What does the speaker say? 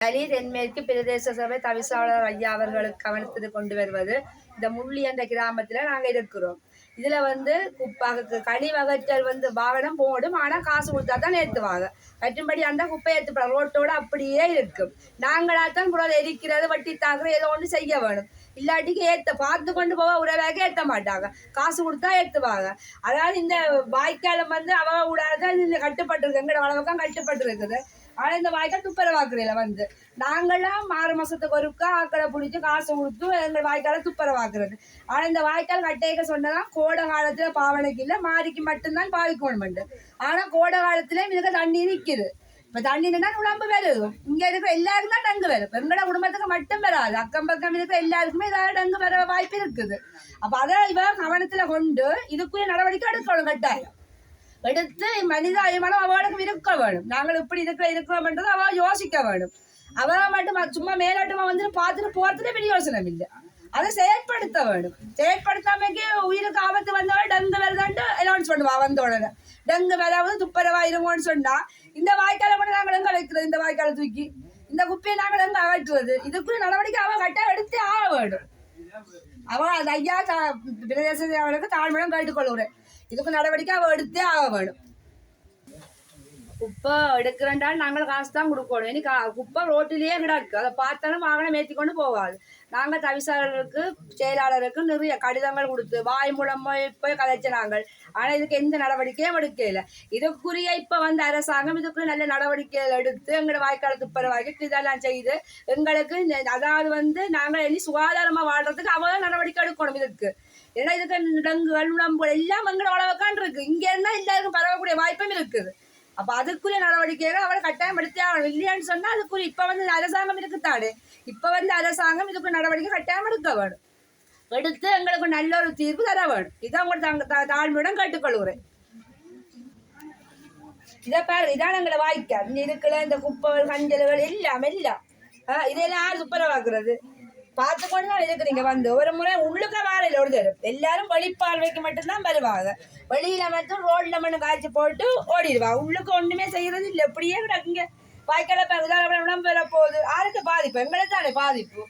கலி தென்மேற்கு பிரதேச சபை தவிசாளர் ஐயா அவர்களுக்கு கவனத்துக்கு கொண்டு வருவது இந்த முள்ளி என்ற கிராமத்துல நாங்க இருக்கிறோம். இதுல கழிவகற்றல் வாகனம் போடும், ஆனா காசு கொடுத்தா தான் ஏற்றுவாங்க. மற்றும்படி அந்த குப்பை ஏற்றுப்பட ரோட்டோட அப்படியே இருக்கும். நாங்களாத்தான் குரல் எரிக்கிறது, வட்டி தாக்குறது ஏதோ ஒன்று செய்ய வேணும். இல்லாட்டிக்கு பார்த்து கொண்டு போக உறவாக ஏற்ற மாட்டாங்க, காசு கொடுத்தா ஏற்றுவாங்க. அதாவது இந்த வாய்க்காலம் அவ கூடாதான் இந்த கட்டுப்பட்டு எங்களோட வளவுக்கும் கட்டுப்பட்டு இருக்குது. ஆனா இந்த வாய்க்கால் துப்புரவாக்குறதுல நாங்களாம் 6 மாசத்துக்கு ஒருக்கா ஆக்களை பிடிச்சி காசு கொடுத்து எங்கள் வாய்க்காலை துப்புரவாக்குறது. ஆனா இந்த வாய்க்கால் கட்டைக்க சொன்னதான் கோடை காலத்துல பாவனைக்கு இல்லை, மாறிக்கு மட்டும்தான் பாவிக்கணும். ஆனா கோடை காலத்துல இதுக்கு தண்ணி நிற்குது. இப்ப தண்ணினா உடம்பு வருது. இங்க இருக்கிற எல்லாருக்கும் தான் டங்கு வரும். எங்களோட குடும்பத்துக்கு மட்டும் வராது, அக்கம் பக்கம் இருக்கிற எல்லாருக்குமே ஏதாவது டங்கு வர வாய்ப்பு இருக்குது. அப்ப அதை இவ கவனத்துல கொண்டு இதுக்குரிய நடவடிக்கை எடுக்கணும். கட்டாயம் எடுத்து மனிதாயமானம் அவளுக்கு இருக்க வேணும். நாங்கள் இப்படி இருக்கிறோம்ன்றது அவ யோசிக்க வேணும். அவ மட்டும் சும்மா மேலோட்டமா பார்த்துட்டு போறதுல பெரிய யோசனை இல்லை, அதை செயற்படுத்த வேணும். செயற்படுத்தாமக்கு உயிருக்கு ஆபத்து வந்தவள் டங்கு வருதான்ட்டு அனௌன்ஸ் பண்ணுவா. வந்தோடனே டங்கு வராவது துப்புரவா இருங்கன்னு சொன்னா இந்த வாய்க்காலை கூட நாங்கள் எங்க வைக்கிறது? இந்த வாய்க்காலை தூக்கி இந்த குப்பையை நாங்கள் எங்க அகற்றுவது? இதுக்குரிய நடவடிக்கை அவ கட்டாயம் எடுத்தே ஆக வேணும். அவ அந்த ஐயா பிரதேச அவளுக்கு தாழ்மையிடம் கேட்டுக்கொள்கிறேன், இதுக்கு நடவடிக்கை அவ எடுத்தே ஆக வேணும். குப்பை எடுக்கிறண்டால் நாங்கள் காசு தான் கொடுக்கணும். இனி குப்பை ரோட்டிலேயே கிடக்கு, அதை பார்த்தாலும் வாகனம் ஏற்றி கொண்டு போகாது. நாங்கள் தவிசாளருக்கு செயலாளருக்கு நிறைய கடிதங்கள் கொடுத்து வாய் மூலமா போய் கதைச்ச நாங்கள். ஆனால் இதுக்கு எந்த நடவடிக்கையும் எடுக்கல. இதுக்குரிய இப்போ அரசாங்கம் இதுக்குரிய நல்ல நடவடிக்கைகள் எடுத்து எங்களோட வாய்க்கால துப்புரவாக்கி இதெல்லாம் செய்து எங்களுக்கு அதாவது நாங்கள் இனி சுகாதாரமாக வாழ்றதுக்கு அவதான் நடவடிக்கை எடுக்கணும். இதுக்கு ஏன்னா இதுக்கு டங்குகள் உடம்புகள் எல்லாம் எங்களோட உழவுக்கான் இருக்கு. இங்க இருந்தா எல்லாருக்கும் பரவக்கூடிய வாய்ப்பும் இருக்குது. அப்ப அதுக்குரிய நடவடிக்கைகள் அவளை கட்டாயம் எடுத்தே ஆகணும். இல்லையான்னு சொன்னா அதுக்குரிய இப்ப அரசாங்கம் இருக்குத்தானே, இப்ப அரசாங்கம் இதுக்கு நடவடிக்கை கட்டாயம் எடுக்க வேணும். எடுத்து எங்களுக்கு நல்ல ஒரு தீர்வு தர வேணும். இதான் உங்களோட தாழ்மையுடன் கேட்டுக்கொள்கிறேன். இதை பாரு, இதான் எங்களை வாய்க்கால். இங்க இருக்கிற இந்த குப்பைகள் கஞ்சல்கள் எல்லாம் இதெல்லாம் யார் துப்புரவாக்குறது? பார்த்து கொண்டு தான் இருக்கிறீங்க. ஒரு முறை உள்ளுக்க வாரையில் ஒரு தரும் எல்லாரும் வெளிப்பார்வைக்கு மட்டும்தான் வருவாங்க. வெளியில மட்டும் ரோட்ல மண்ணு காய்ச்சி போட்டு ஓடிடுவா. உள்ளுக்கு ஒண்ணுமே செய்யறது இல்லை. எப்படியே இங்க வாய்க்கால உடம்பு வர போகுது. யாருக்கு பாதிப்பு? எங்களுக்கு தானே பாதிப்பு.